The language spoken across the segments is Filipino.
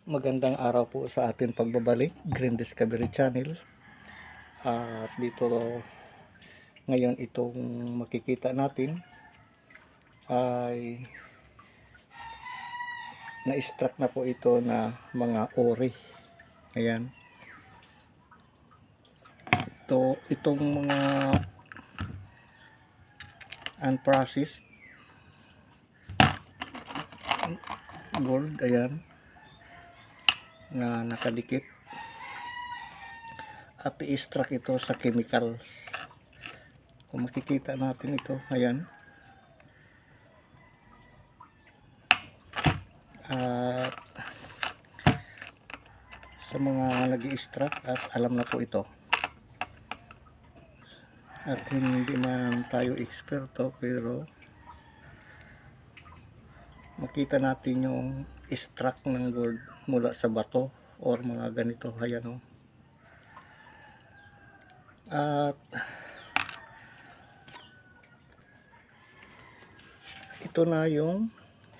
Magandang araw po sa ating pagbabalik, Green Discovery Channel. At dito ngayon itong makikita natin ay na-extract na po ito na mga ori. Ayan. Itong mga unprocessed gold, ayan, na nakadikit at i-extract ito sa chemicals. Kung makikita natin ito, ayan, at sa mga nag-i-extract at alam na po ito, at hindi man tayo eksperto, pero makita natin yung extract ng gold mula sa bato or mga ganito, ayan o. At ito na yung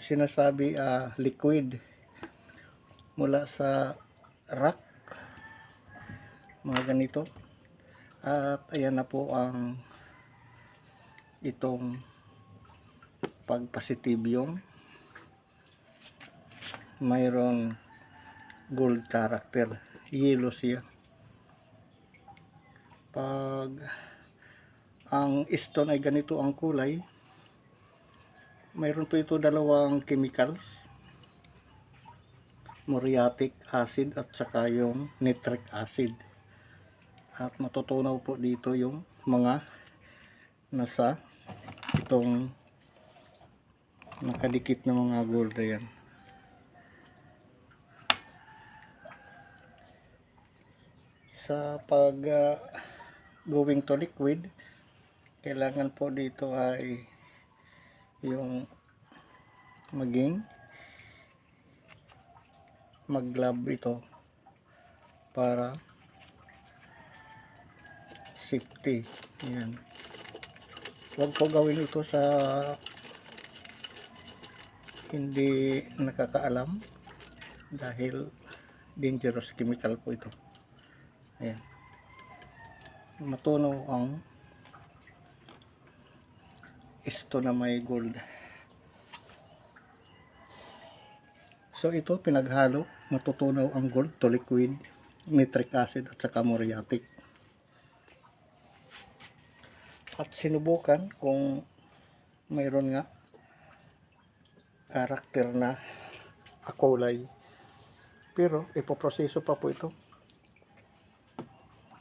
sinasabi liquid mula sa rock, mga ganito. At ayan na po ang itong pagpositibyong mayroong gold character, yellow siya. Pag ang stone ay ganito ang kulay, mayroon po ito dalawang chemicals, muriatic acid at saka yung nitric acid. At matutunaw po dito yung mga nasa itong nakadikit na mga gold. Ayan. Sa pag going to liquid, kailangan po dito ay yung maging mag-glove ito para safety. Ayan. Huwag po gawin ito sa hindi nakakaalam dahil dangerous chemical po ito. Ayan. Matunaw ang isto na may gold. So ito pinaghalo, matutunaw ang gold to liquid, nitric acid at saka muriatic. At sinubukan kung mayroon nga karakter na akulay, pero ipoproseso pa po ito.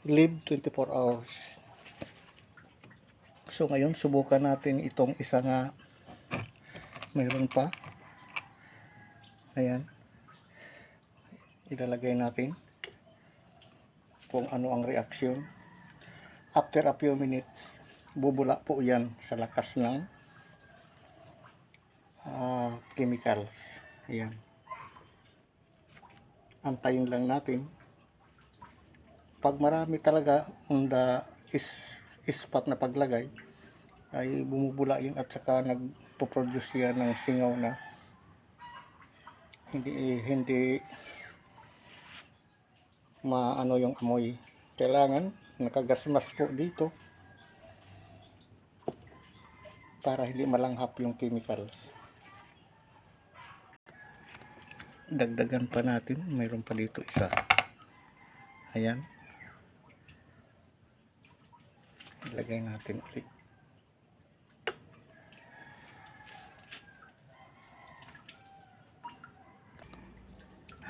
Live 24 hours. So ngayon subukan natin itong isa nga mayroon pa. Ayan, ilalagay natin kung ano ang reaksyon. After a few minutes, bubula po yan sa lakas ng chemicals. Ayan, antayin lang natin. Pag marami talaga on the spot na paglagay, ay bumubula yun at saka nagpo-produce yan ng singaw na hindi maano yung amoy. Kailangan nakagasmas po dito para hindi malanghap yung chemicals. Dagdagan pa natin, mayroon pa dito isa. Ayan, ilagay natin ulit.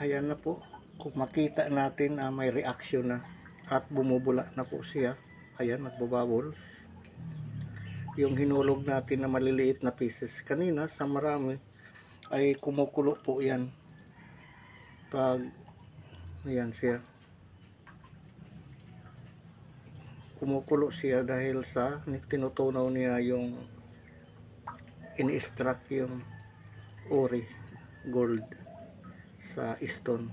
Ayan na po, kung makita natin may reaction na at bumubula na po siya. Ayan, nagbabubbles. Yung hinulog natin na maliliit na pieces kanina sa marami ay kumukulo po yan. Pag ayan siya, kumukulo siya dahil sa tinutunaw niya yung ini-extract yung ori gold sa stone.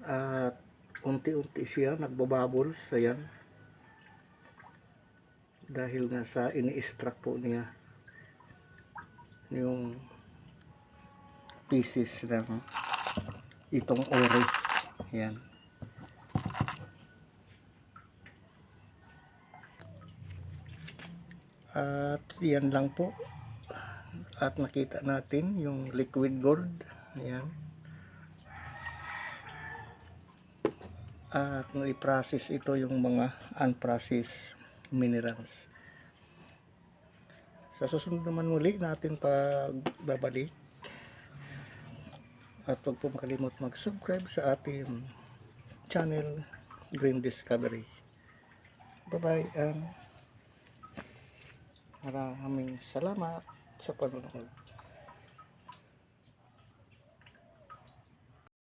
At unti-unti siya nagbabubbles. Ayan. Dahil nga sa ini-extract po niya yung pieces ng itong ore. Ayan. At yan lang po. At nakita natin yung liquid gold. Ayan. At na-process ito yung mga unprocessed minerals. Sa susunod naman muli natin pagbabalik. At huwag po makalimot mag-subscribe sa ating channel Green Discovery. Bye-bye and maraming salamat sa panonood.